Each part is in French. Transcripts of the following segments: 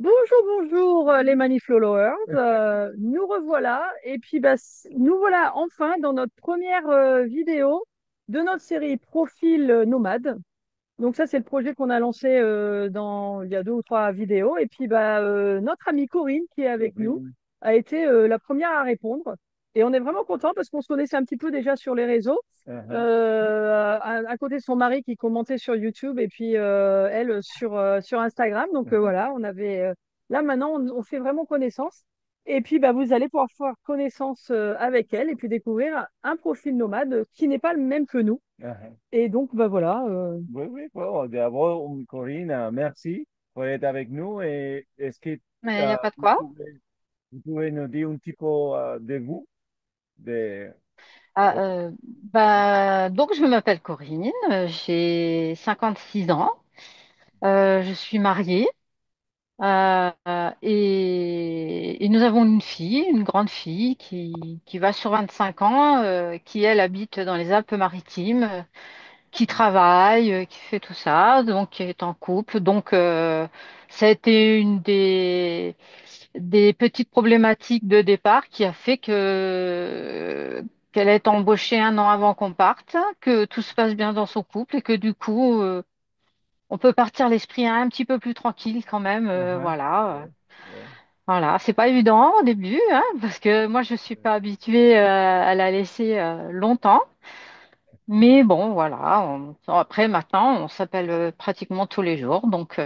Bonjour, bonjour les Money Followers. Nous revoilà et puis nous voilà enfin dans notre première vidéo de notre série Profil Nomade. Donc ça c'est le projet qu'on a lancé il y a deux ou trois vidéos et puis notre amie Corinne qui est avec nous a été la première à répondre et on est vraiment content parce qu'on se connaissait un petit peu déjà sur les réseaux. À côté de son mari qui commentait sur YouTube et puis elle sur Instagram. Donc voilà, là maintenant on fait vraiment connaissance. Et puis vous allez pouvoir faire connaissance avec elle et puis découvrir un profil nomade qui n'est pas le même que nous. Ajá. Et donc voilà. Oui, oui, bon, d'abord, Corinne, merci por être avec nous. Et est-ce que Mais il n'y euh, a pas de vous quoi. pouvez, vous pouvez nous dire un petit peu de vous, de Ah, votre... donc, je m'appelle Corinne, j'ai 56 ans, je suis mariée et nous avons une fille, une grande fille qui va sur 25 ans, qui elle habite dans les Alpes-Maritimes, qui travaille, qui fait tout ça, donc qui est en couple. Donc, ça a été une des petites problématiques de départ qui a fait que qu'elle est embauchée un an avant qu'on parte, que tout se passe bien dans son couple et que du coup, on peut partir l'esprit un petit peu plus tranquille quand même. Ajá. Voilà. Ouais, ouais, Voilà, c'est pas évident au début, hein, parce que moi je suis pas habituée à la laisser longtemps, mais bon voilà. Après maintenant, on s'appelle pratiquement tous les jours, donc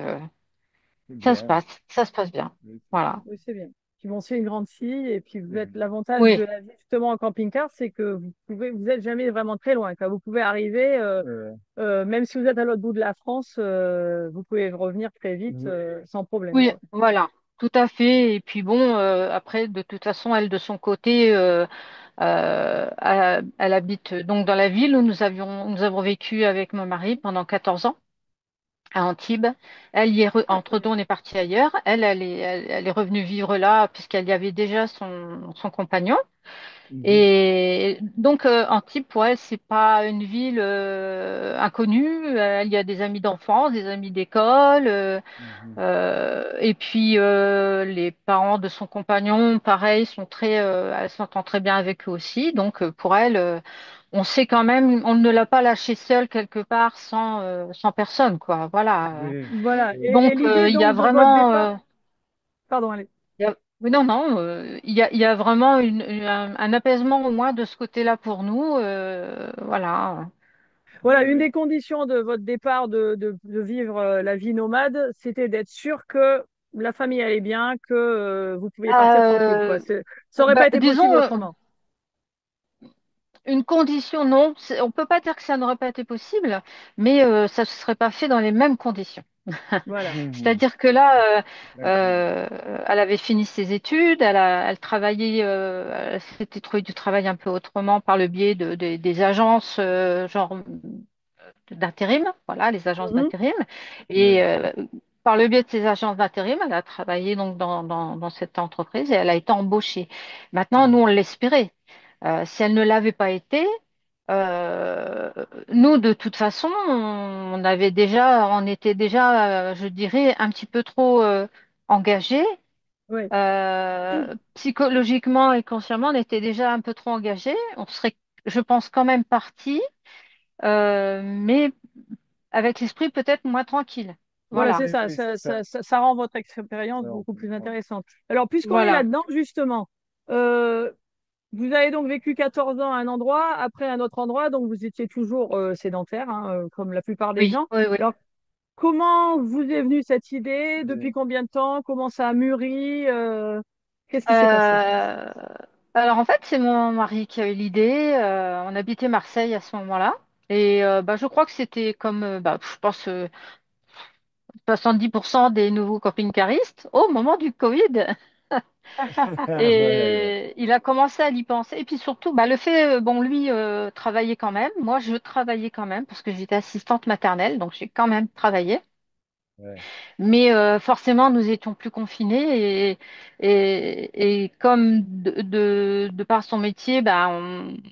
c'est bien. ça se passe bien. Oui, c'est bien. Voilà. Oui, c'est bien. Puis bon, c'est une grande fille et puis vous êtes Mhm. l'avantage de Oui. la vie justement en camping-car, c'est que vous êtes jamais vraiment très loin, quoi. Vous pouvez arriver, même si vous êtes à l'autre bout de la France, vous pouvez revenir très vite Oui, sans problème, Oui, quoi. voilà, tout à fait. Et puis bon, après, de toute façon, elle, de son côté, elle habite donc dans la ville où nous avons vécu avec mon mari pendant 14 ans, à Antibes. Elle y est, Ah, très entre-temps, bien. on est parti ailleurs. Elle est revenue vivre là, puisqu'elle y avait déjà son compagnon. mhm, Et donc, Antibes, pour elle, c'est pas une ville inconnue. Elle y a des amis d'enfance, des amis d'école. mhm. Et puis les parents de son compagnon, pareil, elle s'entend très bien avec eux aussi. Donc pour elle, on sait quand même, on ne l'a pas lâchée seule quelque part sans personne, quoi. Voilà. Oui, Voilà. oui. Et Donc l'idée il y a donc de votre vraiment, départ, pardon, allez. oui, non, non, il y a vraiment un apaisement au moins de ce côté-là pour nous. Voilà. Voilà, une Oui, des conditions de votre départ de vivre la vie nomade, c'était d'être sûr que la famille allait bien, que vous pouviez partir tranquille, quoi. Euh, Ça aurait pas été Disons, possible autrement. une condition, non. On peut pas dire que ça n'aurait pas été possible, mais ça ne se serait pas fait dans les mêmes conditions. Voilà. mhm. C'est-à-dire que là, D'accord. elle avait fini ses études, elle travaillait, elle s'était trouvé du travail un peu autrement par le biais des agences genre d'intérim, voilà, les agences Mhm. d'intérim. Et Oui. par le biais de ces agences d'intérim, elle a travaillé donc dans cette entreprise et elle a été embauchée. Maintenant, nous, on l'espérait. Si elle ne l'avait pas été, euh, nous, de toute façon, on était déjà, je dirais, un petit peu trop engagés. Ouais. Psychologiquement et consciemment, on était déjà un peu trop engagés. On serait, je pense, quand même partis, mais avec l'esprit peut-être moins tranquille. Voilà, Voilà, c'est Oui, ça. oui, Ça rend votre expérience ça, on beaucoup plus comprend. intéressante. Alors, puisqu'on est voilà. là-dedans, justement, euh, vous avez donc vécu 14 ans à un endroit, après un autre endroit, donc vous étiez toujours sédentaire, hein, comme la plupart des Oui, gens. oui, oui. Alors, comment vous est venue cette idée? Depuis Oui. combien de temps? Comment ça a mûri? Qu'est-ce qui s'est passé? Euh, alors en fait, c'est mon mari qui a eu l'idée. On habitait Marseille à ce moment-là. Et je crois que c'était comme, je pense, 70% des nouveaux camping-caristes au moment du Covid. Ouais, Et il a commencé à y penser. Et puis surtout, le fait, bon, lui travaillait quand même. Moi, je travaillais quand même parce que j'étais assistante maternelle, donc j'ai quand même travaillé. Ouais. Mais forcément, nous étions plus confinés et comme de par son métier, ben, on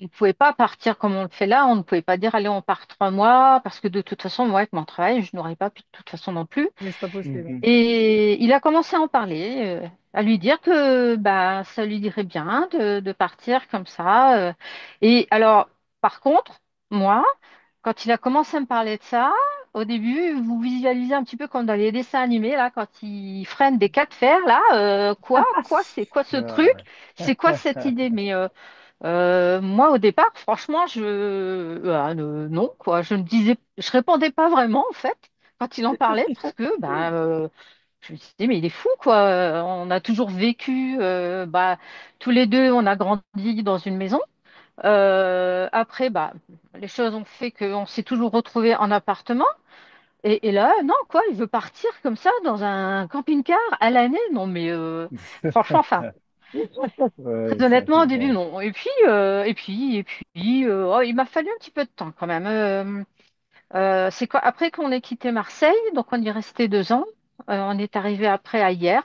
ne pouvait pas partir comme on le fait là. On ne pouvait pas dire, allez, on part 3 mois parce que de toute façon, moi, avec mon travail, je n'aurais pas pu de toute façon non plus. Mais c'est pas possible. Mhm. Et il a commencé à en parler, à lui dire que bah, ça lui dirait bien de partir comme ça. Et alors, par contre, moi, quand il a commencé à me parler de ça, au début, vous visualisez un petit peu comme dans les dessins animés, là, quand ils freinent des cas de fer, là, quoi, c'est quoi ce truc? Ouais. C'est quoi cette idée? Mais moi, au départ, franchement, non, quoi, je répondais pas vraiment, en fait, quand il en parlait, parce que, ben, je me suis dit, mais il est fou, quoi. On a toujours vécu, bah, tous les deux, on a grandi dans une maison. Après, bah, les choses ont fait qu'on s'est toujours retrouvés en appartement. Et là, non, quoi, il veut partir comme ça dans un camping-car à l'année. Non, mais franchement, enfin, Ouais, très ça honnêtement, au c'est début, bon. non. Et puis, oh, il m'a fallu un petit peu de temps quand même. C'est quoi, après qu'on ait quitté Marseille, donc on y est resté 2 ans. On est arrivé après à hier.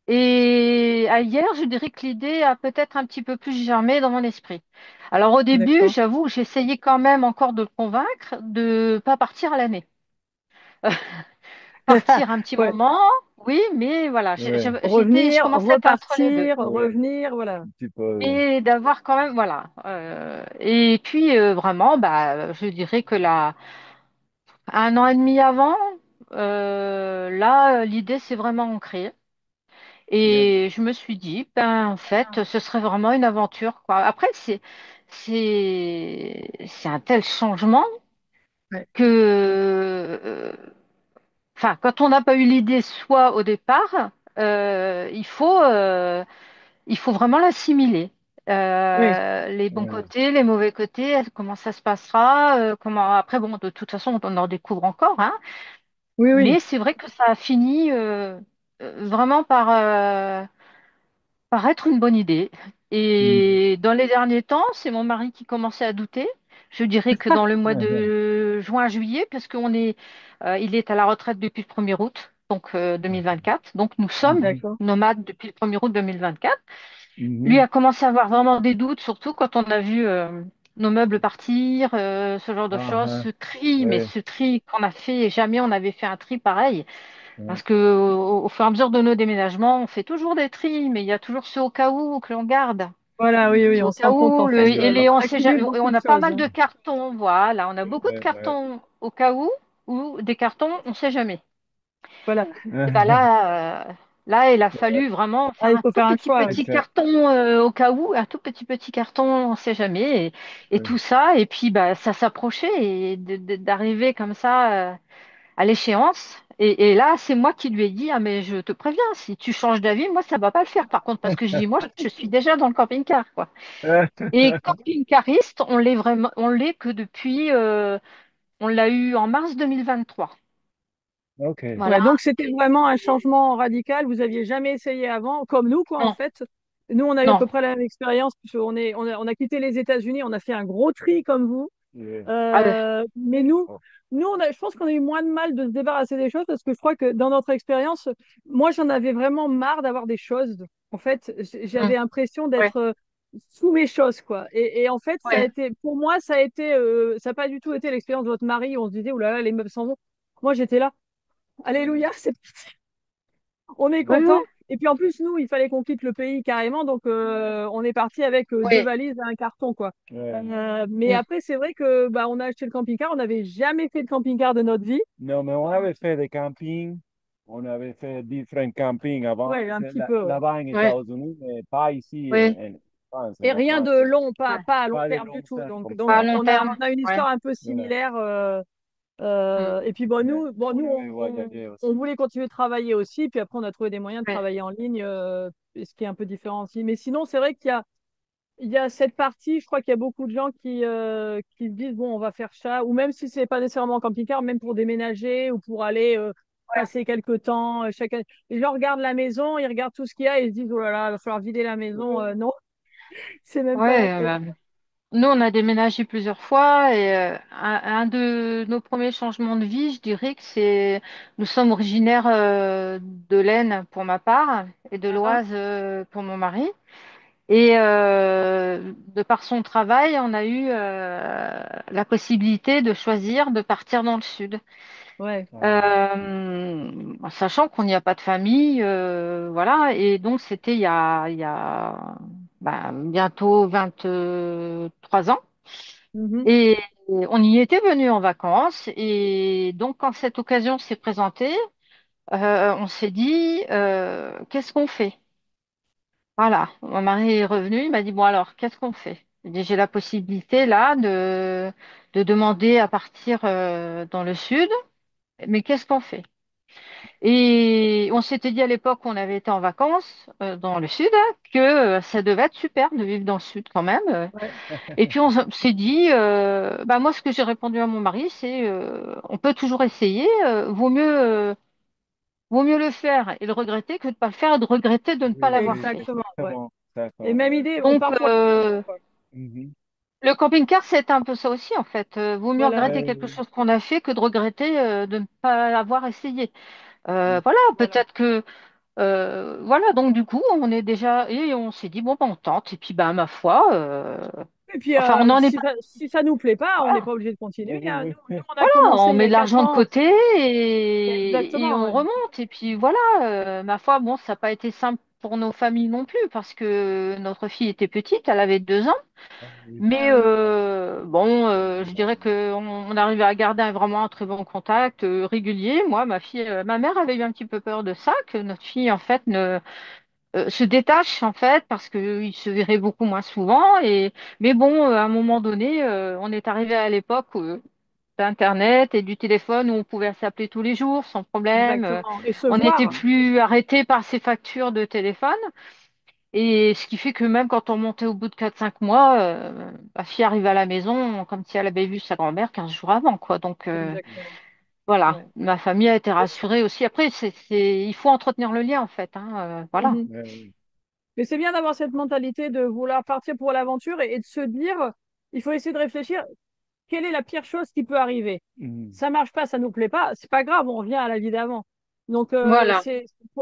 Et à hier, je dirais que l'idée a peut-être un petit peu plus germé dans mon esprit. Alors au début, D'accord. j'avoue, que j'essayais quand même encore de le convaincre de pas partir à l'année. Partir un petit Ouais. moment, oui, mais voilà, Ouais, je Revenir, commençais à être entre les deux. repartir, ouais, revenir, voilà. un petit peu. Et d'avoir quand même, voilà. Et puis vraiment, bah, je dirais que là, 1 an et demi avant, là, l'idée s'est vraiment ancrée. Yeah. Et je me suis dit, ben, en fait, ce serait vraiment une aventure, quoi. Après, c'est un tel changement Ouais. que, enfin, quand on n'a pas eu l'idée soi au départ, il faut vraiment l'assimiler. Oui, Les bons Ouais. côtés, les mauvais côtés, comment ça se passera, comment. Après, bon, de toute façon, on en découvre encore, hein. oui, oui. Mais c'est vrai que ça a fini vraiment par être une bonne idée. Mhm. Et dans les derniers temps, c'est mon mari qui commençait à douter. Je dirais que dans le mois de juin-juillet, parce il est à la retraite depuis le 1er août, donc 2024. Donc nous sommes Mhm. D'accord. nomades depuis le 1er août 2024. Lui Mhm. a commencé à avoir vraiment des doutes, surtout quand on a vu nos meubles partir, ce genre de Ah, choses, ah. ce tri, mais Ouais, ce tri qu'on a fait, jamais on n'avait fait un tri pareil. ouais. Parce que au fur et à mesure de nos déménagements, on fait toujours des tris, mais il y a toujours ceux au cas où que l'on garde. Voilà, oui, oui, C'est on au se cas rend compte où, en fait, on on sait accumule jamais, beaucoup on de a pas choses, mal hein. de cartons, voilà, on a beaucoup de Ouais, ouais. cartons au cas où, ou des cartons, on sait jamais. Voilà. Et ben là, il a fallu vraiment Ah, faire il un faut tout faire un petit choix, oui. petit carton au cas où, un tout petit carton, on sait jamais, et Ouais. tout ça, et puis bah ça s'approchait et d'arriver comme ça à l'échéance. Et là, c'est moi qui lui ai dit, ah mais je te préviens, si tu changes d'avis, moi ça va pas le faire. Par contre, parce que je dis, moi je suis déjà dans le camping-car, quoi. Et camping-cariste, on l'est que depuis, on l'a eu en mars 2023. Ok. Voilà. Ouais, donc c'était vraiment un changement radical. Vous aviez jamais essayé avant, comme nous, quoi, en Non, fait. Nous, on a eu à non. peu près la même expérience, on a quitté les États-Unis, on a fait un gros tri comme vous. Yeah. Ah, Mais nous, Oh. je pense qu'on a eu moins de mal de se débarrasser des choses parce que je crois que dans notre expérience, moi, j'en avais vraiment marre d'avoir des choses. En fait, hum, j'avais l'impression ouais, d'être sous mes choses, quoi. Et en fait, ça a ouais. été, pour moi, ça n'a pas du tout été l'expérience de votre mari où on se disait, oh là là, les meubles s'en vont. Moi, j'étais là. Alléluia, on est Oui, oui, content. Et puis en plus, nous, il fallait qu'on quitte le pays carrément, donc on est parti avec deux oui. valises et un carton, quoi. Ouais. Mais Hum, après, c'est vrai que bah, on a acheté le camping-car, on n'avait jamais fait de camping-car de notre vie. Non, mais on avait fait des campings. On avait fait différents campings avant, Ouais, un petit peu, ouais. là-bas en ouais, États-Unis, mais pas ici oui, en France. Et En rien France, de long, ouais. pas à long pas de terme du long tout. terme comme Donc Pas à ça. long terme. on a une Ouais. histoire un peu Ouais. similaire. Hum, Et puis Mais nous on avait voyagé on aussi. voulait continuer de travailler aussi. Puis après, on a trouvé des moyens de ouais. travailler en ligne, ce qui est un peu différent aussi. Mais sinon, c'est vrai il y a cette partie, je crois qu'il y a beaucoup de gens qui se disent, bon, on va faire ça, ou même si c'est pas nécessairement en camping-car, même pour déménager ou pour aller passer quelques temps. Chacun... Les gens regardent la maison, ils regardent tout ce qu'il y a et ils se disent, oh là là, il va falloir vider la maison. Ouais. Non, c'est même pas la Ouais, peine. nous, on a déménagé plusieurs fois et un de nos premiers changements de vie, je dirais que c'est, nous sommes originaires de l'Aisne pour ma part et de Ah, l'Oise pour mon mari. Et de par son travail, on a eu la possibilité de choisir de partir dans le sud. ouais. Sachant qu'on n'y a pas de famille, voilà. Et donc, c'était il y a bientôt 23 ans. Mhm. Et on y était venu en vacances. Et donc, quand cette occasion s'est présentée, on s'est dit, qu'est-ce qu'on fait? Voilà, mon mari est revenu, il m'a dit, bon alors, qu'est-ce qu'on fait? J'ai dit, j'ai la possibilité là de demander à partir dans le sud, mais qu'est-ce qu'on fait? Et on s'était dit à l'époque où on avait été en vacances dans le sud hein, que ça devait être super de vivre dans le sud quand même. Ouais. Et puis on s'est dit, bah moi ce que j'ai répondu à mon mari, c'est on peut toujours essayer, vaut mieux le faire et le regretter que de ne pas le faire et de regretter de ne pas Oui, l'avoir oui, fait. Exactement, ouais. exactement, Et d'accord. même idée, on Donc part pour la quoi. Mhm. le camping-car, c'est un peu ça aussi, en fait. Vaut mieux Voilà, regretter quelque Oui, chose qu'on a fait que de regretter de ne pas l'avoir essayé. oui. Voilà, voilà. peut-être que voilà. Donc du coup, on est déjà et on s'est dit bon, ben, on tente. Et puis, bah, ma foi, Et puis, enfin, on n'en est pas. si ça nous plaît pas, on n'est Voilà, pas obligé de Oui, continuer, oui, hein. oui. Nous, on a commencé on il y met a de 4 l'argent de ans. côté et Exactement, on ouais. remonte. Et puis voilà, ma foi, bon, ça n'a pas été simple pour nos familles non plus parce que notre fille était petite, elle avait 2 ans. Ah, oui. Mais Ah oui, bon, je dirais qu'on arrivait à garder vraiment un très bon contact régulier. Moi, ma fille, ma mère avait eu un petit peu peur de ça, que notre fille en fait ne se détache en fait parce qu'il se verrait beaucoup moins souvent. Et mais bon, à un moment donné, on est arrivé à l'époque d'Internet et du téléphone où on pouvait s'appeler tous les jours sans problème. exactement. Et se On n'était voir. plus arrêté par ces factures de téléphone. Et ce qui fait que même quand on montait au bout de 4 5 mois, ma fille arrivait à la maison comme si elle avait vu sa grand-mère 15 jours avant, quoi. Donc Exactement. voilà, Ouais. ma famille a été rassurée aussi. Après, il faut entretenir le lien en fait, hein, voilà. Mhm. Oui, Mais c'est bien d'avoir cette mentalité de vouloir partir pour l'aventure et de se dire, il faut essayer de réfléchir, quelle est la pire chose qui peut arriver? mhm. Ça marche pas, ça nous plaît pas, c'est pas grave, on revient à la vie d'avant. Donc, Voilà.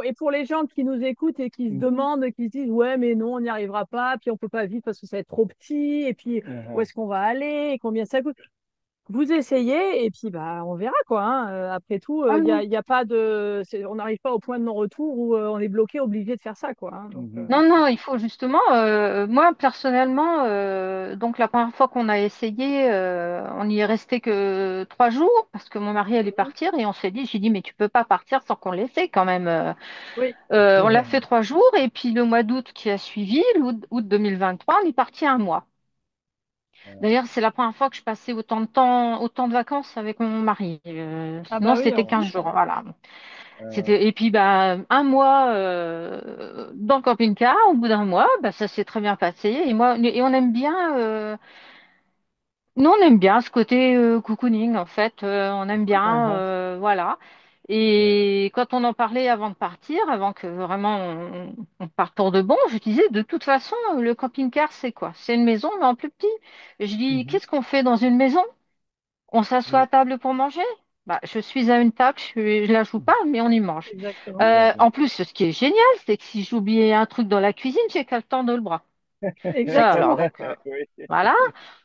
et pour les gens qui nous écoutent et qui se Mhm. demandent, qui se disent, ouais, mais non, on n'y arrivera pas, puis on peut pas vivre parce que ça va être trop petit, et puis où Mhm. est-ce qu'on va aller, et combien ça coûte. Vous essayez, et puis bah, on verra, quoi, hein. Après tout, Ah non. y a pas de, on n'arrive pas au point de non-retour où on est bloqué, obligé de faire ça, quoi, hein. Donc, Mhm. Non, non, il faut justement, moi personnellement, donc la première fois qu'on a essayé, on n'y est resté que 3 jours parce que mon mari allait mhm. partir et on s'est dit, j'ai dit, mais tu peux pas partir sans qu'on l'essaie quand même. Oui, On l'a fait 3 jours et puis le mois d'août qui a suivi, août 2023, on est parti un mois. D'ailleurs, c'est la première fois que je passais autant de temps, autant de vacances avec mon mari. ah Sinon, bah oui, c'était en 15 plus, jours. Voilà. Euh, C'était, et puis, bah, un mois dans le camping-car, au bout d'un mois, bah, ça s'est très bien passé. Et on aime bien, nous, on aime bien ce côté cocooning, en fait. On aime bien, mhm. voilà. Ouais. Et quand on en parlait avant de partir, avant que vraiment on parte pour de bon, je disais, de toute façon, le camping-car, c'est quoi? C'est une maison, mais en plus petit. Je dis, Mhm. qu'est-ce qu'on fait dans une maison? On s'assoit à Oui. table pour manger? Bah, je suis à une table, je la joue pas, mais on y mange. exactement. En D'accord. plus, ce qui est génial, c'est que si j'oubliais un truc dans la cuisine, j'ai qu'à le tendre le bras. Ça, alors, Exactement. donc, Oui. voilà.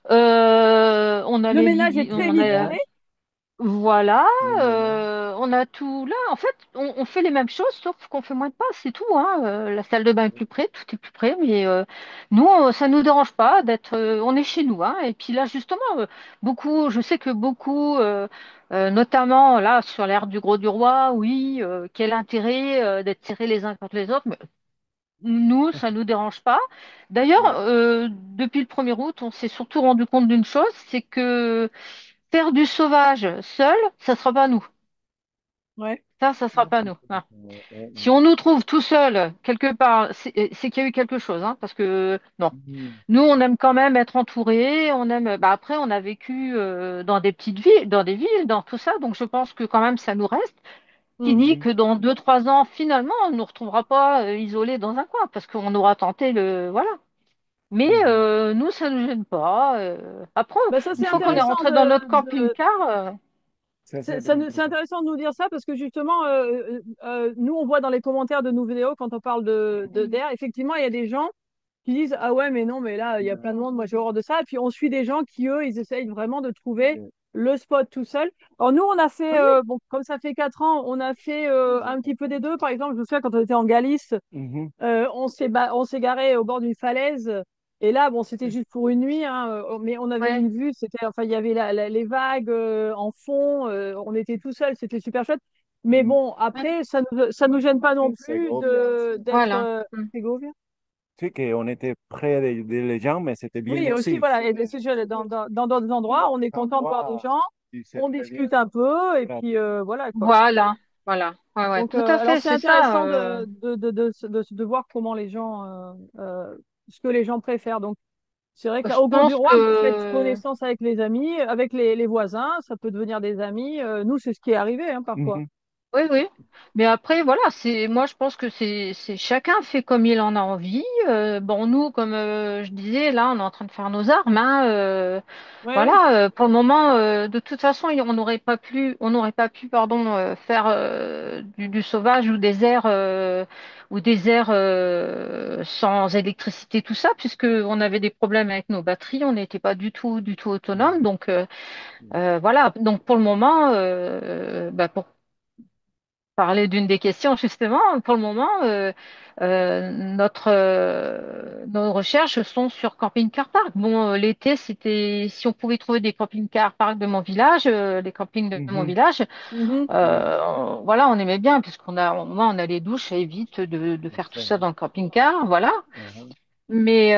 On a Le ménage est très on vite a, fait. voilà, Mhm. on a tout là. En fait, on fait les mêmes choses, sauf qu'on fait moins de pas, c'est tout, hein. La salle de bain est plus près, tout est plus près, mais nous, ça nous dérange pas d'être, on est chez nous, hein. Et puis là, justement, beaucoup, je sais que beaucoup, notamment là sur l'aire du Gros-du-Roi, oui, quel intérêt d'être serrés les uns contre les autres. Mais nous, ça nous dérange pas. D'ailleurs, Oui. depuis le 1er août, on s'est surtout rendu compte d'une chose, c'est que faire du sauvage seul, ça sera pas nous. Ouais. Ça sera pas nous. Hein. Si Ouais. on nous trouve tout seul quelque part, c'est qu'il y a eu quelque chose, hein, parce que non. Mhm. Nous, on aime quand même être entourés. On aime. Bah après, on a vécu dans des petites villes, dans des villes, dans tout ça. Donc, je pense que quand même, ça nous reste. Qui Mhm. dit Mhm. que dans 2 3 ans, finalement, on ne nous retrouvera pas isolés dans un coin, parce qu'on aura tenté le. Voilà. Mais Mhm. nous, ça ne nous gêne pas. Après, Bah, ça, une c'est fois qu'on est intéressant rentré dans notre camping-car, Ça, c'est très c'est intéressant. intéressant de nous dire ça parce que justement, nous, on voit dans les commentaires de nos vidéos quand on parle d'air, effectivement, il y a des gens qui disent, ah ouais, mais non, mais là, il y a plein de monde, moi j'ai horreur de ça. Et puis on suit des gens qui, eux, ils essayent vraiment de trouver le spot tout seul. Alors nous, on a fait, oui, bon, comme ça fait 4 ans, on a fait un petit peu des deux. Par exemple, je me souviens quand on était en Galice, Mhm. on s'est garé au bord d'une falaise. Et là, bon, c'était juste pour une nuit, hein, mais on avait ouais. une vue, c'était, enfin, il y avait les vagues en fond, on était tout seul, c'était super chouette. Mais Mhm. bon, après, ça nous gêne pas non plus Segovia. d'être Voilà. Mm. Ségovia. Tu sais qu'on était près des gens, mais c'était bien Oui, aussi, aussi. voilà, et dans d'autres endroits, on est content de voir des gens, C'est on très bien. discute un peu, et puis voilà, quoi. Voilà. Voilà. Ouais, ouais, Donc, tout à alors fait, c'est c'est ça. intéressant de voir comment les gens, ce que les gens préfèrent. Donc, c'est vrai Je qu'au Gros du pense Roi, vous faites que connaissance avec les amis, avec les voisins, ça peut devenir des amis. Nous, c'est ce qui est arrivé, hein, parfois. Mhm. oui, oui. Mais après, voilà, moi, je pense que c'est chacun fait comme il en a envie. Bon, nous, comme je disais, là, on est en train de faire nos armes, hein, Ouais, ouais. voilà, pour le moment, de toute façon, on n'aurait pas pu, pardon, faire du sauvage ou des airs sans électricité, tout ça, puisque on avait des problèmes avec nos batteries, on n'était pas du tout autonome. Donc, voilà. Donc, pour le moment, bah, pour parler d'une des questions, justement. Pour le moment, nos recherches sont sur camping-car park. Bon, l'été, c'était si on pouvait trouver des camping-car park de mon village, les campings de mon Mhm. village, Mhm. voilà, on aimait bien, puisqu'on a, au moins, on a les douches, ça évite de faire tout ça dans le camping-car, voilà. Mhm. Mais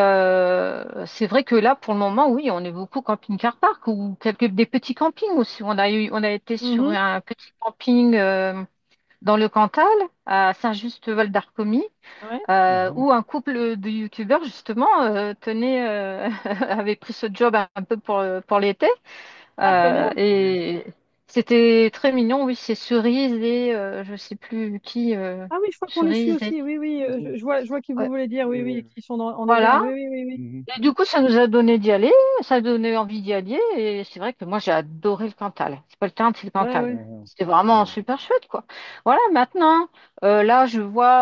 c'est vrai que là, pour le moment, oui, on est beaucoup camping-car park ou des petits campings aussi. On a été sur Mhm. un petit camping. Dans le Cantal, à Saint-Just-Val d'Arcomy, Ouais. Mhm. où un couple de youtubeurs, justement, avait pris ce job un peu pour l'été. Ah, très bien. Et c'était très mignon, oui, c'est Cerise et je sais plus qui, Ah oui, je crois qu'on les suit Cerise et... aussi. Oui, oui, je vois qui vous ouais, voulez dire. Oui, oui, Oui. qui sont en voilà. Auvergne. Oui, oui, oui, oui. Mhm. Et du coup, ça nous a donné d'y aller, ça a donné envie d'y aller, et c'est vrai que moi, j'ai adoré le Cantal. C'est pas le Tarn, c'est le Ouais, Cantal. ouais. Mhm. C'était vraiment Mhm. super chouette, quoi. Voilà, maintenant, là,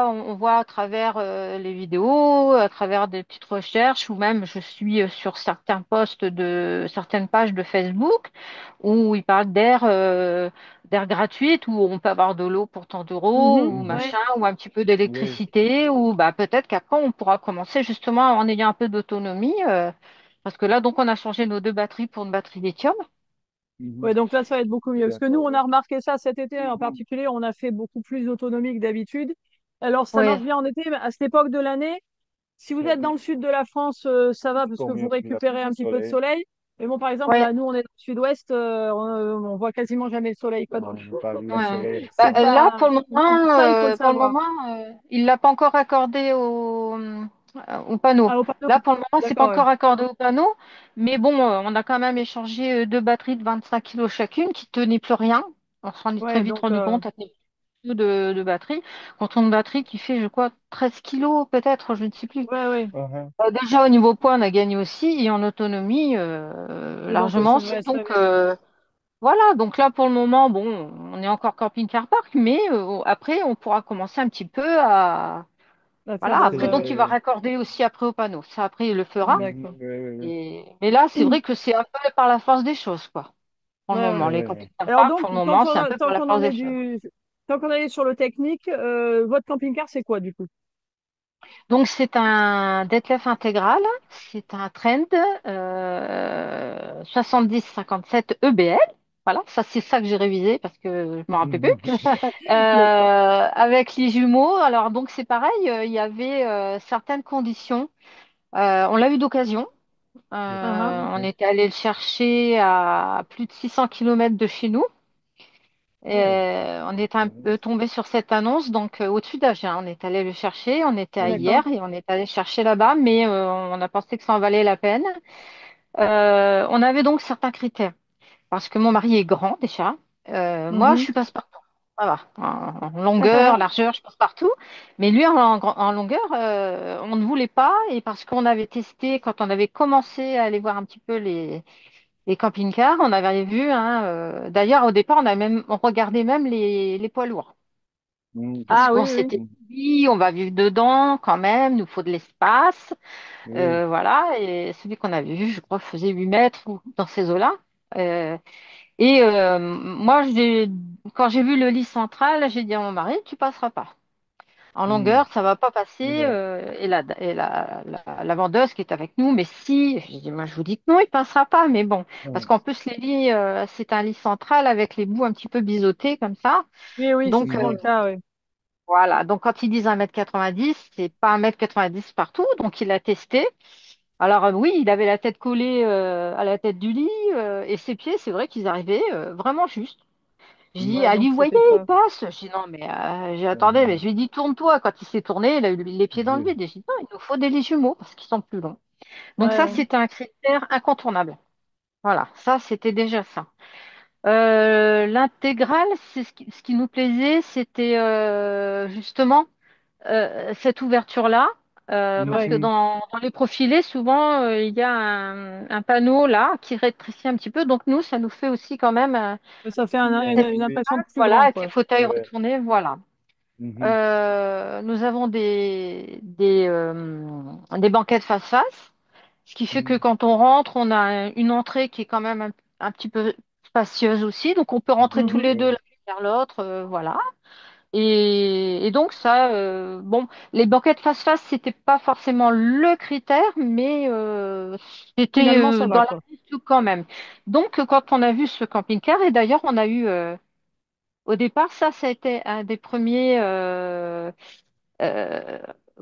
on voit à travers les vidéos, à travers des petites recherches, ou même je suis sur certains posts de certaines pages de Facebook où ils parlent d'air gratuite, où on peut avoir de l'eau pour tant d'euros, Mhm. ou Mhm. Ouais. machin, ou un petit peu Oui. d'électricité, ou bah peut-être qu'après on pourra commencer justement en ayant un peu d'autonomie, parce que là donc on a changé nos deux batteries pour une batterie lithium. Mhm. Ouais, donc là, ça va être beaucoup mieux. Parce que nous, D'accord. on a remarqué ça cet été en particulier, on a fait beaucoup plus d'autonomie que d'habitude. Alors, ça marche Oui, bien en été, mais à cette époque de l'année, si vous êtes dans le sud de la France, ça va parce que Comme il y vous a plus récupérez un de petit peu de soleil, soleil. Mais bon, par exemple, oui. là, nous, on est dans le sud-ouest, on voit quasiment jamais le soleil, quoi. Donc, on n'a pas vu le Ouais. soleil Bah, c'est récemment. là, pas. Donc, ça, il faut le pour le savoir. moment, il l'a pas encore accordé au panneau. Ah, au panneau. Là, pour le moment, c'est pas D'accord, ouais. encore accordé au panneau, mais bon, on a quand même échangé deux batteries de 25 kilos chacune qui tenaient plus rien. On s'en est très Ouais, vite donc, rendu compte, elles tenaient plus de batterie. Contre une batterie qui fait, je crois, 13 kilos peut-être, je ne sais plus. ouais, ouais. Mhm. Déjà, au niveau poids, on a gagné aussi, et en autonomie, Oui, donc, largement aussi. ouais, Donc, voilà, donc là pour le moment, bon, on est encore camping-car park, mais après on pourra commencer un petit peu à à faire voilà. des. Après Ouais, ouais. donc il va raccorder aussi après au panneau. Ça après il le fera. Mhm. D'accord. Oui, oui, oui. Mais là c'est vrai que c'est un peu par la force des choses quoi. Pour le Ouais, moment, ouais. les Oui, oui. camping-car Alors park donc, pour le moment c'est un peu par tant la qu'on force en des est choses. tant qu'on est sur le technique, votre camping-car, c'est quoi du coup? Donc c'est un deadlift intégral, c'est un Trend 70-57 EBL. Voilà, ça c'est ça que j'ai révisé parce que je m'en rappelais plus. Mhm. D'accord. Avec les jumeaux, alors donc c'est pareil, il y avait certaines conditions. On l'a eu d'occasion. Ah, ah. On était allé le chercher à plus de 600 kilomètres de chez nous. Oh, On est un peu tombé sur cette annonce, donc au-dessus d'Agen. On est allé le chercher, on était à D'accord. hier et on est allé chercher là-bas, mais on a pensé que ça en valait la peine. On avait donc certains critères, parce que mon mari est grand déjà. Moi, je Mhm. suis passe-partout. voilà, en longueur, largeur, je pense partout. Mais lui, en longueur, on ne voulait pas. Et parce qu'on avait testé, quand on avait commencé à aller voir un petit peu les camping-cars, on avait vu, hein, d'ailleurs, au départ, on regardait même les poids lourds. Mhm. Parce Ah qu'on oui, oui. s'était dit, on va vivre dedans quand même, nous faut de l'espace. Oui. Voilà. Et celui qu'on avait vu, je crois, faisait 8 mètres ou dans ces eaux-là. Moi, quand j'ai vu le lit central, j'ai dit à mon mari, tu passeras pas. En Mhm. longueur, ça va pas passer. Ouais. Et la vendeuse qui est avec nous, mais si, j'ai dit, moi je vous dis que non, il passera pas. Mais bon, parce Ouais. qu'en plus, les lits, c'est un lit central avec les bouts un petit peu biseautés comme ça. Oui, oui, c'est Donc, souvent le Mhm. cas, oui. voilà. Donc, quand ils disent 1,90 m, c'est pas 1,90 m partout. Donc, il a testé. Alors, oui, il avait la tête collée à la tête du lit et ses pieds, c'est vrai qu'ils arrivaient vraiment juste. Je dis, Ouais, Ali, donc vous voyez, c'était il pas. passe. Je dis, non, mais attendez, mais je lui ai dit, tourne-toi. Quand il s'est tourné, il a eu les pieds dans le Mhm. vide. Et je dis, non, il nous faut des lits jumeaux parce qu'ils sont plus longs. Donc, Ouais, ça, ouais. c'était un critère incontournable. Voilà, ça, c'était déjà ça. L'intégrale, c'est ce qui nous plaisait, c'était justement cette ouverture-là. Parce que Ouais. Mhm. dans les profilés, souvent, il y a un panneau là qui rétrécit un petit peu. Donc, nous, ça nous fait aussi quand même Mais ça fait une Ouais, tête une oui. impression plus voilà, grande, et puis quoi. fauteuil Ouais. retourné, voilà. Mhm. Nous avons des banquettes face-face, ce qui fait que Mhm. quand on rentre, on a une entrée qui est quand même un petit peu spacieuse aussi. Donc, on peut rentrer tous Mhm. les deux Ouais. l'un vers l'autre, voilà. Et donc ça, bon, les banquettes face-face, c'était pas forcément le critère, mais c'était Finalement, ça dans va, la quoi. liste quand même. Donc quand on a vu ce camping-car, et d'ailleurs on a eu, au départ, ça a été un des premiers, euh,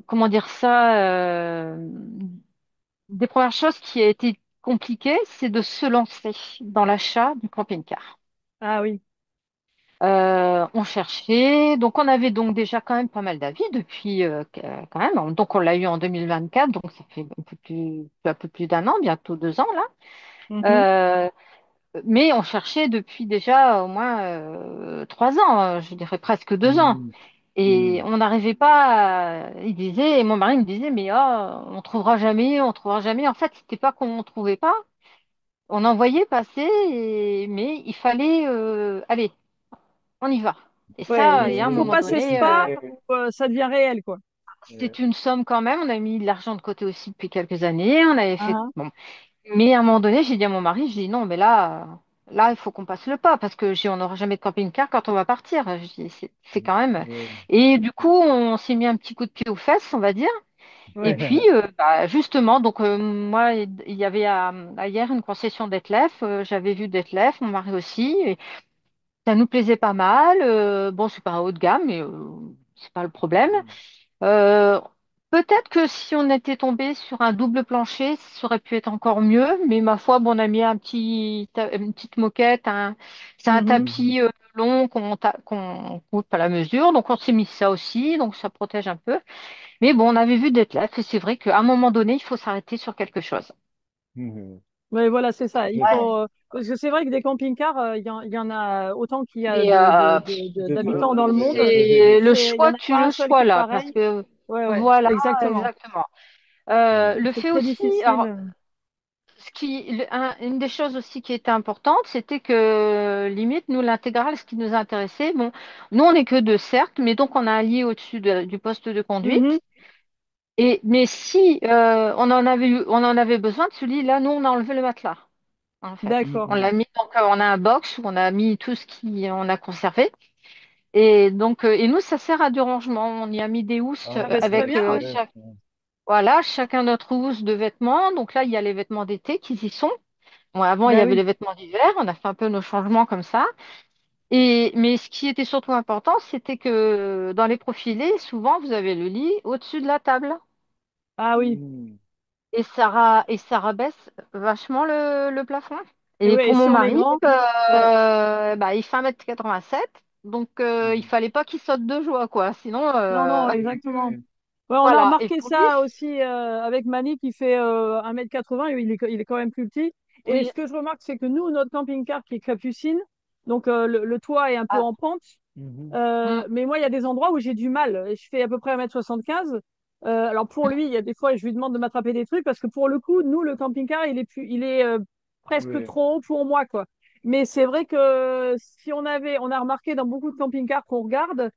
comment dire ça, des premières choses qui a été compliquée, c'est de se lancer dans l'achat du camping-car. Ah oui. On cherchait, donc on avait donc déjà quand même pas mal d'avis depuis quand même. Donc on l'a eu en 2024, donc ça fait un peu plus d'un an, bientôt 2 ans là. Mhm. Euh, mais on cherchait depuis déjà au moins 3 ans, je dirais presque 2 ans. Mhm. Et Mhm. on n'arrivait pas. Il disait, et mon mari me disait, mais on trouvera jamais, on trouvera jamais. En fait, c'était pas qu'on ne trouvait pas, on en voyait passer, mais il fallait aller. On y va. Et Ouais, ça, il et à un faut moment passer ce donné, pas Ouais. où ça devient réel, quoi. c'est une somme quand même. On a mis de l'argent de côté aussi depuis quelques années. On avait fait. Ah, Bon. Mais à un moment donné, j'ai dit à mon mari, j'ai dit non, mais là, il faut qu'on passe le pas parce que on n'aura jamais de camping-car quand on va partir. Je dis, c'est quand même. Ouais. Et du coup, on s'est mis un petit coup de pied aux fesses, on va dire. Et ouais. puis, bah, justement, donc moi, il y avait hier une concession d'Etlef. J'avais vu d'Etlef, mon mari aussi. Et ça nous plaisait pas mal. Bon, c'est pas un haut de gamme, mais c'est pas le problème. Euh, Peut-être que si on était tombé sur un double plancher, ça aurait pu être encore mieux. Mais ma foi, bon, on a mis une petite moquette. C'est un Mhm. Mhm. tapis long qu'on coupe à la mesure. Donc, on s'est mis ça aussi. Donc, ça protège un peu. Mais bon, on avait vu d'être là. Et c'est vrai qu'à un moment donné, il faut s'arrêter sur quelque chose. Mhm. Ouais, voilà, c'est ça. Il Ouais. faut, parce que c'est vrai que des camping-cars, il y en a autant qu'il y a Mais d'habitants dans le monde. c'est le Il y en choix, a tu pas un le seul qui choix est là. Parce pareil. que Ouais, ouais, voilà, exactement. exactement. Le C'est fait très aussi, alors, difficile. une des choses aussi qui était importante, c'était que limite, nous, l'intégrale, ce qui nous intéressait, bon, nous, on n'est que deux, certes, mais donc on a un lit au-dessus du poste de Mhm. conduite. Mais si on en avait besoin de ce lit-là, nous, on a enlevé le matelas, en fait. D'accord. On l'a mis, donc on a un box où on a mis tout ce qu'on a conservé. Et donc, et nous, ça sert à du rangement. On y a mis des housses Ah, ben, c'est très avec bien, oui. voilà, chacun notre housse de vêtements. Donc là, il y a les vêtements d'été qui y sont. Bon, avant, il y Ben avait oui. les vêtements d'hiver. On a fait un peu nos changements comme ça. Mais ce qui était surtout important, c'était que dans les profilés, souvent, vous avez le lit au-dessus de la table. Ah oui. Mhm. Et ça rabaisse vachement le plafond. Et Et oui, et pour si mon on est mari, grand, ouais. bah, il fait 1,87 m. Donc, il Mhm. fallait pas qu'il saute de joie, quoi. Sinon, Non, non, Oui, exactement. oui. Ouais, on a voilà. Et remarqué pour lui, ça aussi avec Mani qui fait 1,80 m, il est quand même plus petit. Et oui. ce que je remarque, c'est que nous, notre camping-car qui est Capucine, donc le toit est un peu Ah, en pente. Mhm. Mm. Mais moi, il y a des endroits où j'ai du mal. Et je fais à peu près 1,75 m. Alors pour lui, il y a des fois, je lui demande de m'attraper des trucs parce que pour le coup, nous, le camping-car, il est presque Oui. trop haut pour moi, quoi. Mais c'est vrai que si on a remarqué dans beaucoup de camping-cars qu'on regarde,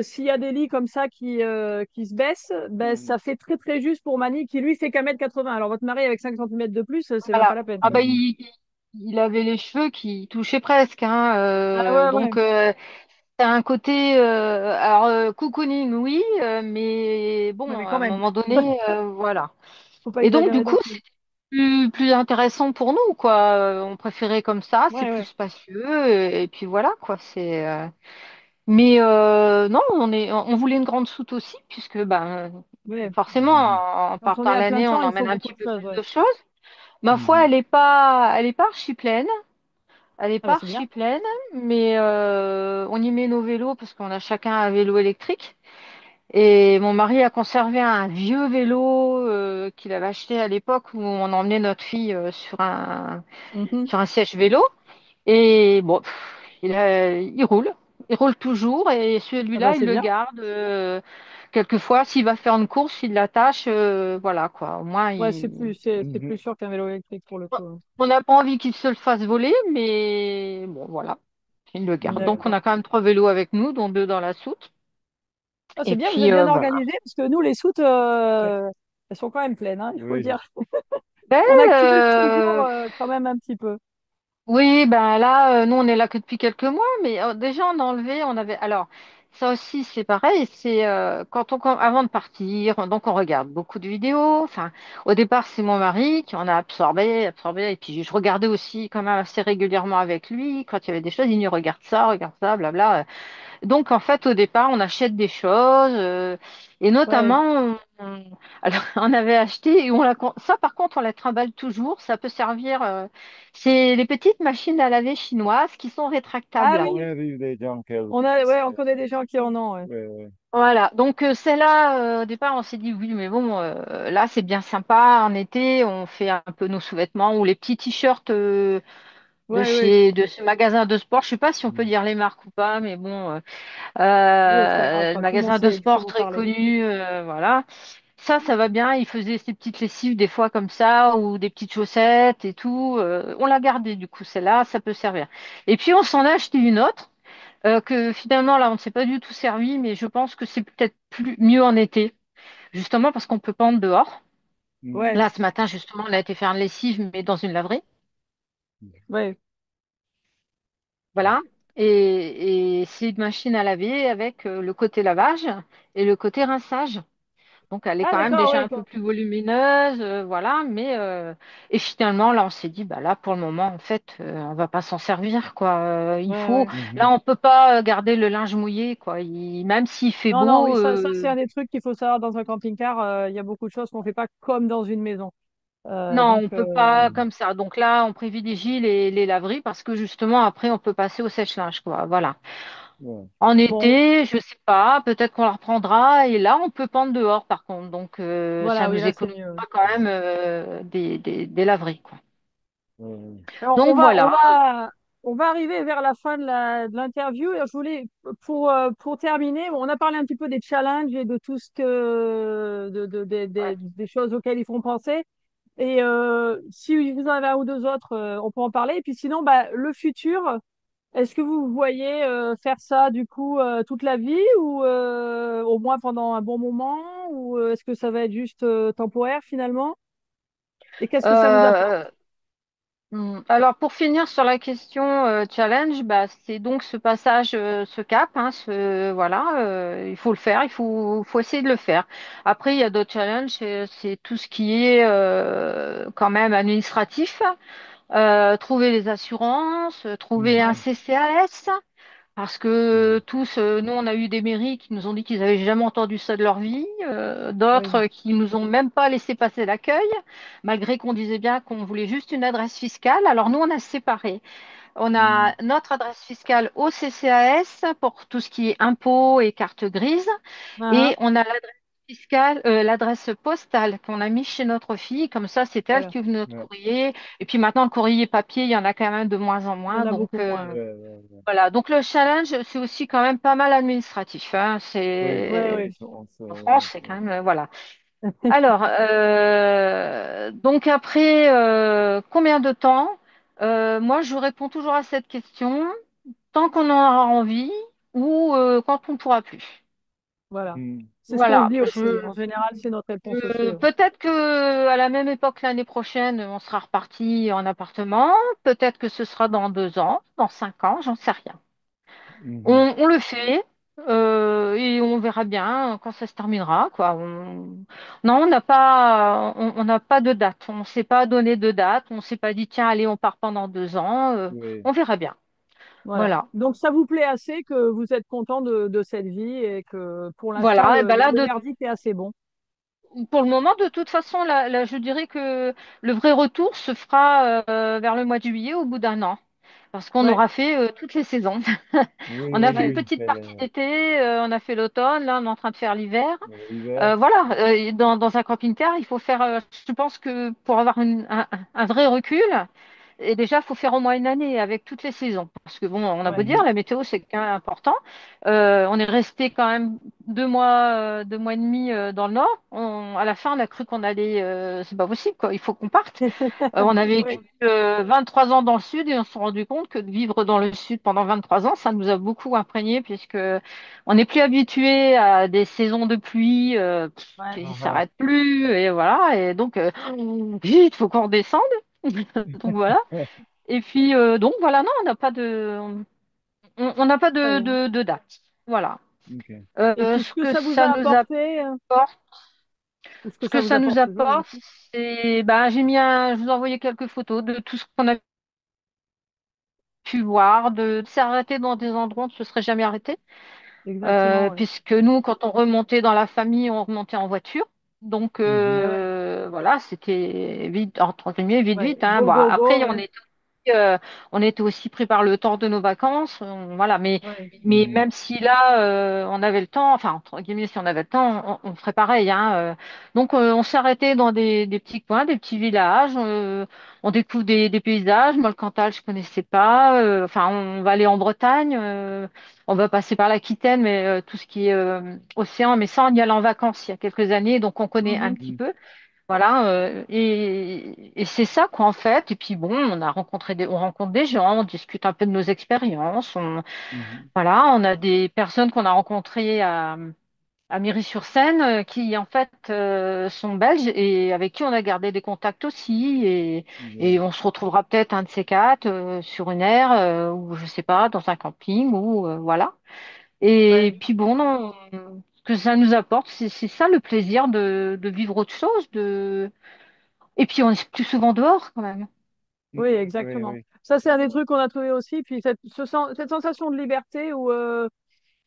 s'il y a des lits comme ça qui se baissent, ben, Mhm. ça fait très très juste pour Mani qui lui fait qu'1,80 m. Alors votre mari avec 5 centimètres de plus, c'est même pas Voilà. la peine, Ah quoi. bah il avait les cheveux qui touchaient presque, hein, Ah ouais, ouais. donc t'as un côté alors cocooning oui, mais bon Ouais, mais à quand un même, moment donné voilà. faut pas Et donc du exagérer coup non plus. c'était plus intéressant pour nous quoi. On préférait comme ça, c'est Ouais, plus ouais, spacieux et puis voilà quoi. C'est mais non on voulait une grande soute aussi puisque ben ouais. forcément Mhm. en Quand on partant est à à plein l'année on temps, il faut emmène un beaucoup petit de peu choses, plus ouais. de choses. Ma foi Mhm. elle est pas archi pleine. Elle est Ah bah pas c'est bien. archi pleine, mais on y met nos vélos parce qu'on a chacun un vélo électrique. Et mon mari a conservé un vieux vélo qu'il avait acheté à l'époque où on emmenait notre fille Mhm. sur un siège vélo. Et bon, il roule. Il roule toujours et Ah bah celui-là, il c'est le bien. garde. Quelquefois, s'il va faire une course, il l'attache. Voilà quoi. Au moins, Ouais, c'est Mhm. plus sûr qu'un vélo électrique pour le coup, hein. on n'a pas envie qu'il se le fasse voler, mais bon, voilà. Il le garde. Donc, on D'accord. a quand même 3 vélos avec nous, dont 2 dans la soute. Ah, c'est Et bien, vous puis, êtes bien voilà. organisés parce que nous, les soutes, elles sont quand même pleines, hein, il faut le Oui. dire. Ben, On accumule toujours quand même un petit peu. oui, ben là, nous, on est là que depuis quelques mois, mais déjà, on a enlevé, on avait. Alors, ça aussi, c'est pareil, c'est avant de partir, donc on regarde beaucoup de vidéos. Enfin, au départ, c'est mon mari qui en a absorbé, et puis je regardais aussi quand même assez régulièrement avec lui. Quand il y avait des choses, il dit regarde ça, blabla. Donc, en fait, au départ, on achète des choses et Ouais. notamment, alors, on avait acheté et ça, par contre, on la trimballe toujours. Ça peut servir. C'est les petites machines à laver chinoises qui sont Ah rétractables. oui, Oui, des gens qui... ouais, on connaît des gens qui en ont, ouais. Oui, oui. Voilà. Donc, celle-là, au départ, on s'est dit oui, mais bon, là, c'est bien sympa. En été, on fait un peu nos sous-vêtements ou les petits t-shirts Ouais, ouais. de ce magasin de sport. Je sais pas si on peut dire les marques ou pas, mais bon. Oui, c'est pas grave, Le quoi. Tout le monde magasin de sait de quoi sport vous très parlez. connu, voilà. Ça va bien. Il faisait ses petites lessives des fois comme ça, ou des petites chaussettes et tout. On l'a gardée du coup, celle-là, ça peut servir. Et puis on s'en a acheté une autre, que finalement là, on ne s'est pas du tout servi, mais je pense que c'est peut-être mieux en été, justement parce qu'on peut pendre dehors. Ouais, Mhm. Là, ce matin, justement, on a été faire une lessive, mais dans une laverie. ouais. Voilà. Et c'est une machine à laver avec le côté lavage et le côté rinçage. Donc, elle est Ah quand même d'accord, déjà ouais. un peu plus volumineuse, voilà. Mais et finalement, là, on s'est dit, bah là, pour le moment, en fait, on va pas s'en servir, quoi. Ouais, ouais. Là, Mhm. on peut pas garder le linge mouillé, quoi. Même s'il fait Non, non, beau, oui, ça c'est un des trucs qu'il faut savoir dans un camping-car. Il y a beaucoup de choses qu'on fait pas comme dans une maison. non, Donc, on peut pas comme ça. Donc là, on privilégie les laveries parce que justement, après, on peut passer au sèche-linge, quoi. Voilà. Ouais. En bon, été, je sais pas, peut-être qu'on la reprendra. Et là, on peut pendre dehors, par contre. Donc, ça voilà, oui, nous là c'est économisera mieux. quand même des laveries, quoi. Alors, Donc voilà. on va arriver vers la fin de l'interview. Et je voulais, pour terminer, bon, on a parlé un petit peu des challenges et de tout ce que, des choses auxquelles ils font penser. Et si vous en avez un ou deux autres, on peut en parler. Et puis sinon, bah, le futur, est-ce que vous voyez faire ça du coup toute la vie ou au moins pendant un bon moment ou est-ce que ça va être juste temporaire finalement? Et qu'est-ce que ça vous apporte? Euh, alors pour finir sur la question challenge, bah, c'est donc ce passage, ce cap, hein, voilà, il faut le faire, faut essayer de le faire. Après, il y a d'autres challenges, c'est tout ce qui est quand même administratif, trouver les assurances, trouver un Mhm. CCAS. Parce que tous, nous, on a eu des mairies qui nous ont dit qu'ils avaient jamais entendu ça de leur vie, Oui. d'autres qui nous ont même pas laissé passer l'accueil, malgré qu'on disait bien qu'on voulait juste une adresse fiscale. Alors nous, on a séparé. On a Mhm. notre adresse fiscale au CCAS pour tout ce qui est impôts et carte grise, Ah, et ah. on a l'adresse fiscale, l'adresse postale qu'on a mis chez notre fille. Comme ça, c'est elle Voilà. qui ouvre notre Ouais. courrier. Et puis maintenant, le courrier papier, il y en a quand même de moins en Il y en moins. a Donc beaucoup moins. Ouais, ouais, ouais. voilà. Donc le challenge, c'est aussi quand même pas mal administratif, hein. Oui, Ouais, C'est ouais. je pense, en ouais, France, c'est quand même voilà. Alors, donc après combien de temps? Moi, je réponds toujours à cette question tant qu'on en aura envie ou quand on pourra plus. Voilà. Mm. C'est ce qu'on se Voilà. dit aussi. En général, c'est notre réponse aussi. Ouais. Peut-être que à la même époque l'année prochaine, on sera reparti en appartement. Peut-être que ce sera dans 2 ans, dans 5 ans, j'en sais rien. Mhm. On le fait et on verra bien quand ça se terminera, quoi. Non, on n'a pas de date. On ne s'est pas donné de date. On ne s'est pas dit, tiens, allez, on part pendant 2 ans. Oui. On verra bien. Voilà. Voilà. Donc, ça vous plaît assez que vous êtes content de cette vie et que pour l'instant, Voilà. Et ben là, le verdict est assez bon. pour le moment, de toute façon, je dirais que le vrai retour se fera vers le mois de juillet, au bout d'1 an. Parce qu'on Ouais, aura fait toutes les saisons. Oui, On a oui, fait une ouais, oui. petite partie d'été, on a fait l'automne, là, on est en train de faire l'hiver. L'hiver. Voilà, dans un camping-car, il faut faire, je pense que pour avoir un vrai recul, et déjà, il faut faire au moins une année avec toutes les saisons. Parce que bon, on a beau ouais. dire, Mhm. la météo, c'est quand même important. On est resté quand même 2 mois et demi dans le nord. À la fin, on a cru qu'on allait, c'est pas possible, quoi. Il faut qu'on parte. On a vécu Ouais. 23 ans dans le sud et on s'est rendu compte que de vivre dans le sud pendant 23 ans, ça nous a beaucoup imprégné puisque on n'est plus habitué à des saisons de pluie Ouais. qui Ah, ah. s'arrêtent plus et voilà. Et donc, vite, faut qu'on redescende. Donc voilà. Et puis, donc voilà, non, on n'a pas Très bien. de date. Voilà. Ok. Et puis, ce Ce que que ça vous ça a nous apporté, apporte, ou ce que ce ça que vous ça nous apporte toujours, du apporte, coup. c'est, ben, je vous ai envoyé quelques photos de tout ce qu'on a pu voir, de s'arrêter dans des endroits où on ne se serait jamais arrêté. Exactement, ouais. Puisque nous, quand on remontait dans la famille, on remontait en voiture. Donc Mhm. Ah ouais, voilà, c'était vite, entre guillemets, vite, ouais. vite, hein. Go, Bon, go, go, après, ouais. on était aussi pris par le temps de nos vacances. Voilà, Ouais. mais Mhm. même si là, on avait le temps, enfin, entre guillemets, si on avait le temps, on ferait pareil, hein. Donc, on s'arrêtait dans des petits coins, des petits villages. On découvre des paysages. Moi, le Cantal, je connaissais pas. Enfin, on va aller en Bretagne. On va passer par l'Aquitaine, mais tout ce qui est océan, mais ça, on y allait en vacances il y a quelques années, donc on connaît un Mhm. petit peu. Voilà, et c'est ça quoi en fait. Et puis bon, on rencontre des gens, on discute un peu de nos expériences. Mhm. Voilà, on a des personnes qu'on a rencontrées à Méry-sur-Seine qui en fait sont belges et avec qui on a gardé des contacts aussi. Et Ok. on se retrouvera peut-être un de ces quatre sur une aire ou je sais pas, dans un camping ou voilà. Et Ouais. puis bon, non, ce que ça nous apporte, c'est ça le plaisir de vivre autre chose, et puis on est plus souvent dehors quand même. Oui, Oui, exactement. oui. Ça, c'est un des trucs qu'on a trouvé aussi. Puis cette sensation de liberté où,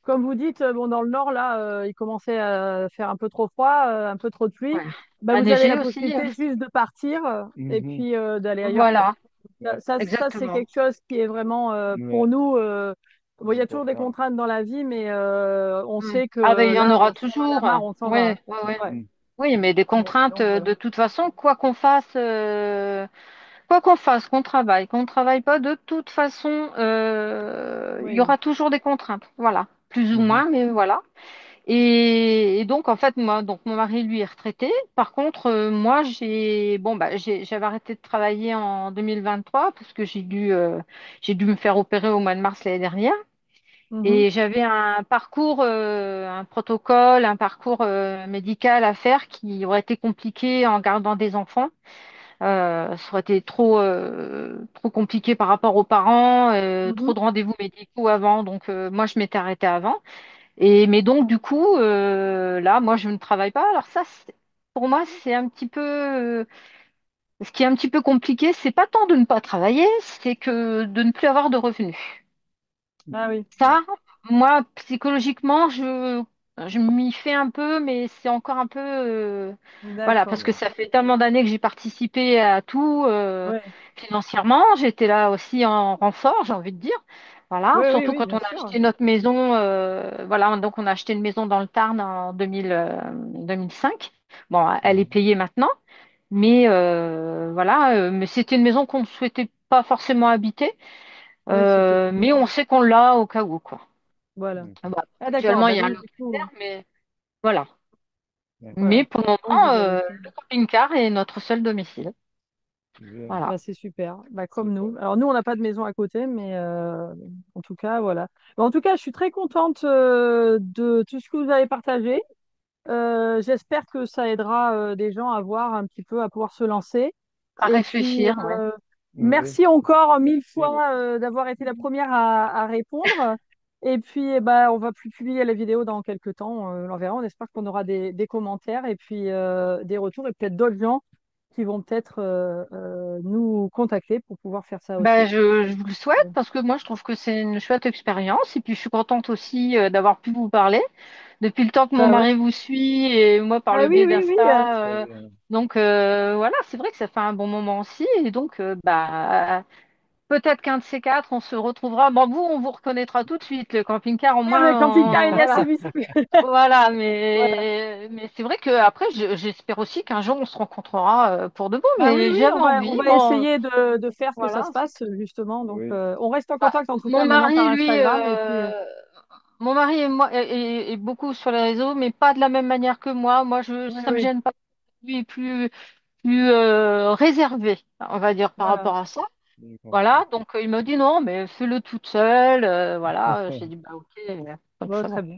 comme vous dites, bon, dans le nord, là, il commençait à faire un peu trop froid, un peu trop de pluie. Ouais. Bah, À vous avez neiger la aussi. possibilité juste de partir et Mhm. puis d'aller ailleurs, quoi. Voilà, Ouais, Ça, c'est exactement. quelque chose qui est vraiment pour ouais, nous. Bon, il y a toujours des important. contraintes dans la vie, mais on Mm. sait Ah ben que il y en là, aura si on en a toujours. marre, on s'en va. Ouais, Hein. ouais, ouais. Ouais. Mm. Oui, mais des contraintes Donc, voilà. de toute façon, quoi qu'on fasse, qu'on travaille pas, de toute façon, il y Oui. aura toujours des contraintes. Voilà, plus ou Mhm. moins, mais voilà. Et donc, en fait, moi, donc mon mari, lui, est retraité. Par contre, moi, j'avais arrêté de travailler en 2023 parce que j'ai dû me faire opérer au mois de mars l'année dernière. Mhm. Et j'avais un parcours, un protocole, un parcours médical à faire qui aurait été compliqué en gardant des enfants. Ça aurait été trop compliqué par rapport aux parents, trop Mhm. de rendez-vous médicaux avant. Donc, moi, je m'étais arrêtée avant. Mais donc, du coup, là, moi, je ne travaille pas. Alors ça, pour moi, c'est un petit peu... ce qui est un petit peu compliqué, c'est pas tant de ne pas travailler, c'est que de ne plus avoir de revenus. Ah oui, Ouais. Ça, moi, psychologiquement, je m'y fais un peu, mais c'est encore un peu... voilà, d'accord. parce que Ouais. ça fait tellement d'années que j'ai participé à tout Ouais. financièrement. J'étais là aussi en renfort, j'ai envie de dire. Voilà, Oui, oui, surtout oui, quand bien on a sûr. acheté notre maison, voilà, donc on a acheté une maison dans le Tarn en 2005. Bon, elle est Mhm. payée maintenant, mais voilà, mais c'était une maison qu'on ne souhaitait pas forcément habiter, Oui, c'était. mais on sait qu'on l'a au cas où, quoi. Voilà. Ok. Ah bah, Ah, d'accord. actuellement, Bah il y a un nous, du coup, locataire, mais voilà. Mais D'accord. voilà. pour le Donc, moment, vous avez tout. le camping-car est notre seul domicile. Bien. Voilà. Bah, c'est super. Bah, comme Super. nous. Alors, nous, on n'a pas de maison à côté, mais en tout cas, voilà. Bah, en tout cas, je suis très contente de tout ce que vous avez partagé. J'espère que ça aidera des gens à voir un petit peu, à pouvoir se lancer. À Et puis, réfléchir, ouais. Oui. merci encore mille Et- fois d'avoir été la première à répondre. Et puis, eh ben, on va plus publier la vidéo dans quelques temps. On verra. On espère qu'on aura des commentaires et puis des retours et peut-être d'autres gens qui vont peut-être nous contacter pour pouvoir faire ça Ben, aussi. je vous le souhaite parce que moi, je trouve que c'est une chouette expérience. Et puis, je suis contente aussi d'avoir pu vous parler depuis le temps que mon Bah ouais. mari vous suit et moi par Ah le oui, biais oui, oui. Très d'Insta. bien. Donc, voilà, c'est vrai que ça fait un bon moment aussi. Et donc, bah, peut-être qu'un de ces quatre, on se retrouvera. Bon, vous, on vous reconnaîtra tout de suite. Le camping-car, au Le camping-car, moins, il est assez voilà. visible. Voilà, Voilà. mais c'est vrai que après, j'espère aussi qu'un jour on se rencontrera pour de bon, Bah oui, mais oui, j'avais on envie. va Bon, essayer de faire que ça se voilà. passe, justement. Donc, Oui. on reste en Ah, contact, en tout cas, mon maintenant par mari, lui, Instagram. Et puis, mon mari et moi est beaucoup sur les réseaux, mais pas de la même manière que moi. Moi, oui, ça me oui, gêne pas. Lui est plus réservé, on va dire, par voilà. rapport à ça. Je comprends. Voilà, donc il m'a dit non, mais fais-le toute seule. Voilà, j'ai dit bah ok, comme Bon, ça très va. bien.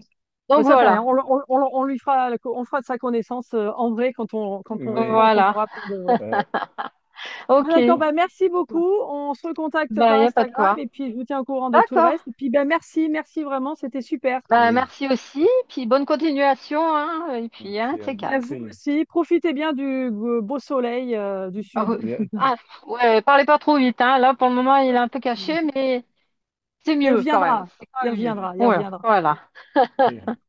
Bon, Donc ça fait rien. voilà, On lui fera, on fera de sa connaissance en vrai quand on le Oui. voilà, rencontrera pour de vrai. Bon, d'accord, ok. bah, merci beaucoup. On se recontacte Bah, par il n'y a pas de Instagram quoi. et puis je vous tiens au courant de tout le D'accord. reste. Et puis, ben, merci, merci vraiment, c'était super. Bah, Oui. merci aussi. Puis bonne continuation, hein. Et puis, un de Merci. ces À vous quatre. Merci. aussi. Profitez bien du beau soleil du Ah, sud. Bien. ah, ouais, parlez pas trop vite, hein. Là, pour le moment, il est un peu caché, mais c'est Il mieux quand même. reviendra, C'est quand il même mieux. reviendra, il Ouais, reviendra. voilà.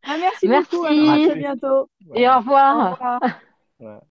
Ah, merci beaucoup, alors à très Merci bientôt. et au Voilà. Au revoir. revoir. Voilà.